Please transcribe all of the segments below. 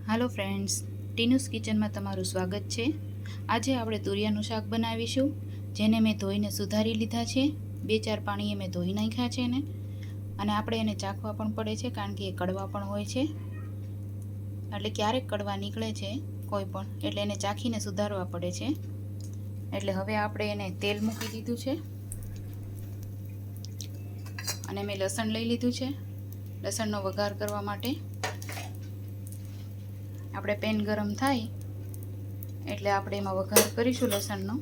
હાલો friends, ટીનુસ કિચનમાં તમારું સ્વાગત છે। આજે આપણે તુરિયાનું શાક બનાવીશું, જેને મેં ધોઈને સુધારી લીધા છે। 2-4 પાણીએ મેં ધોઈ નાખ્યા છે ને, અને આપણે એને ચાખવા પણ પડે છે કારણ કે એ કડવા પણ હોય છે। એટલે ક્યારેક કડવા નીકળે છે કોઈ પણ, એટલે એને ચાખીને સુધારવા પડે છે। એટલે હવે આપણે એને તેલ મૂકી દીધું છે અને મેં લસણ લઈ લીધું છે। લસણનો વઘાર કરવા માટે આપણે પેન ગરમ થાય એટલે આપણે એમાં વઘાર કરીશું લસણનો।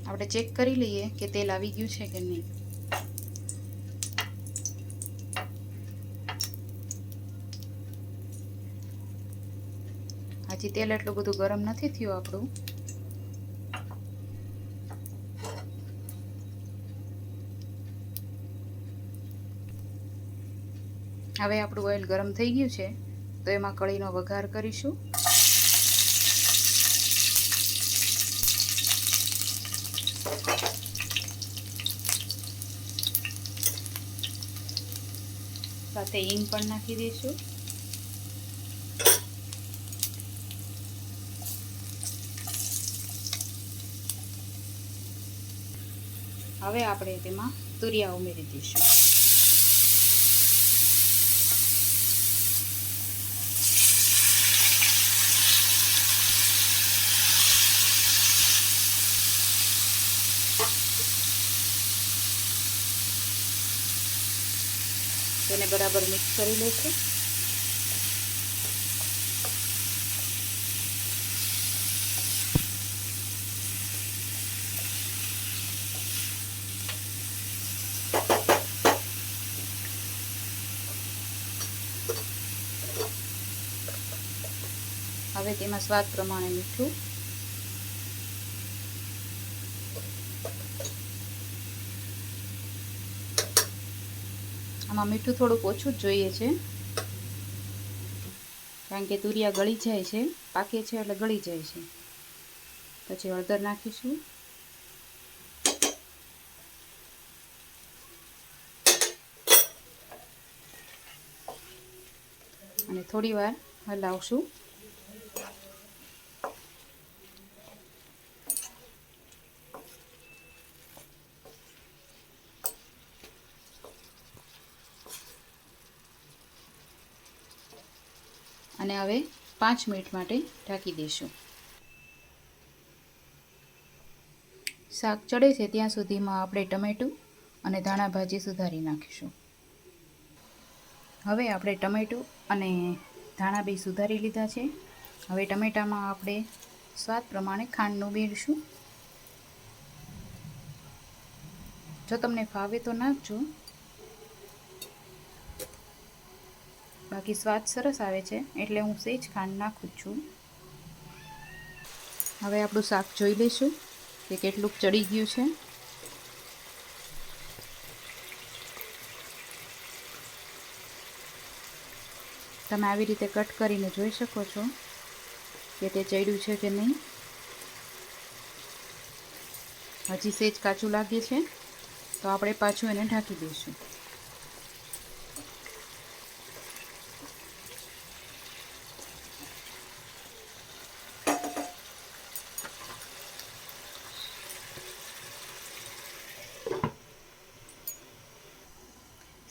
આપણે ચેક કરી લઈએ કે તેલ આવી ગયું છે કે નહીં। હજી તેલ એટલું બધું ગરમ નથી થયું આપણું। હવે આપણું ઓઇલ ગરમ થઈ ગયું છે તો એમાં કળીનો વઘાર કરીશું। સાથે હિંગ પણ નાખી દઈશું। હવે આપણે તેમાં તુરિયા ઉમેરી દઈશું। તેને બરાબર મિક્સ કરી લઈશું। હવે તેમાં સ્વાદ પ્રમાણે મીઠું, આમાં મીઠું થોડુંક ઓછું જ જોઈએ છે કારણ કે તુરિયા ગળી જાય છે, પાકે છે એટલે ગળી જાય છે। પછી હળદર નાખીશું, અને થોડી વાર હલાવશું। અને હવે 5 મિનિટ માટે ઢાંકી દઈશું। શાક ચડે છે ત્યાં સુધીમાં આપણે ટમેટું અને ધાણા ભાજી સુધારી નાખીશું। હવે આપણે ટમેટું અને ધાણા બી સુધારી લીધા છે। હવે ટમેટામાં આપણે સ્વાદ પ્રમાણે ખાંડ ઉમેરીશું। જો તમને ફાવે તો નાખજો, બાકી સ્વાદ સરસ આવે છે એટલે હું સહેજ ખાંડ નાખું છું। હવે આપણું શાક જોઈ લઈશું કે કેટલું ચડી ગયું છે। તમે આવી રીતે કટ કરીને જોઈ શકો છો કે તે ચડ્યું છે કે નહીં। હજી સહેજ કાચું લાગે છે તો આપણે પાછું એને ઢાંકી દઈશું।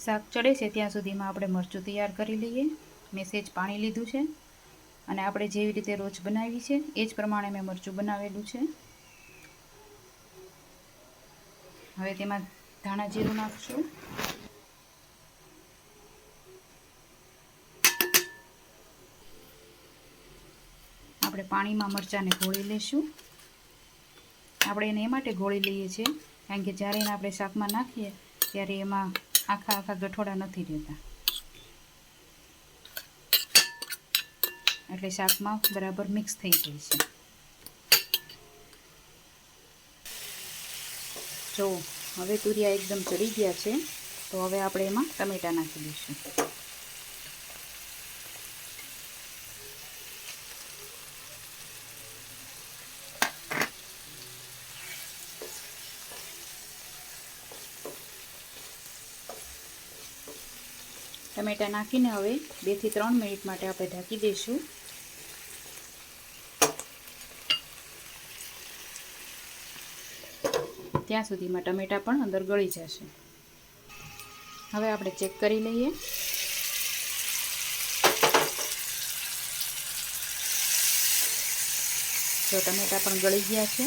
શાક ચડે છે ત્યાં સુધીમાં આપણે મરચું તૈયાર કરી લઈએ। મેં સહેજ પાણી લીધું છે અને આપણે જેવી રીતે રોજ બનાવી છે એ જ પ્રમાણે મેં મરચું બનાવેલું છે। હવે તેમાં ધાણા જીરું નાખશું, આપણે પાણીમાં મરચાંને ઘોળી લઈશું। આપણે એને એ માટે ઘોળી લઈએ છીએ કારણ કે જ્યારે એને આપણે શાકમાં નાખીએ ત્યારે એમાં આખા ગઠોડા નથી રહેતા, એટલે શાકમાં બરાબર મિક્સ થઈ જાય છે। જો હવે તુરિયા એકદમ ચડી ગયા છે તો હવે આપણે એમાં ટમેટાં નાખી દઈશું। ટમેટાં નાખીને હવે 2 થી 3 મિનિટ માટે આપણે ઢાંકી દઈશું. ત્યાં સુધીમાં ટમેટાં પણ અંદર ગળી જશે. હવે આપણે ચેક કરી લઈએ. તો ટમેટાં પણ ગળી ગયા છે.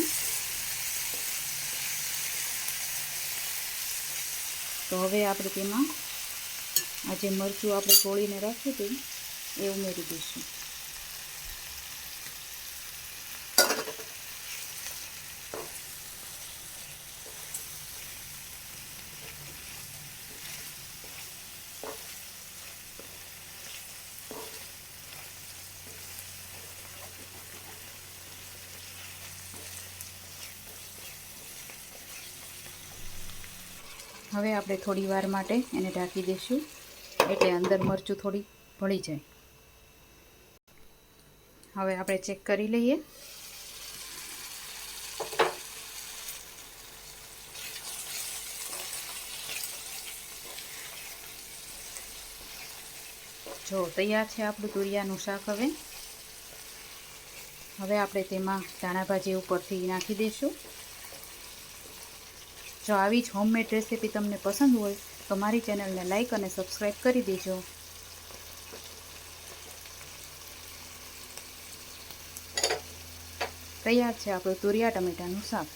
તો હવે આપણે તેમાં આ જે મરચું આપણે ગોળીને રાખ્યું હતું એ ઉમેરી દઈશું. હવે આપણે થોડી વાર માટે એને ઢાંકી દઈશું, એટલે અંદર મરચું થોડી ભળી જાય. હવે આપણે ચેક કરી લઈએ. જો તૈયાર છે આપણું તુરિયાનું શાક. હવે આપણે તેમાં ધાણા ભાજી ઉપરથી નાખી દઈશું. જો આવી જ હોમમેડ રેસીપી તમને પસંદ હોય તો મારી ચેનલને લાઈક અને સબસ્ક્રાઈબ કરી દેજો. તૈયાર છે આપણું તુરિયા ટમેટાનું શાક.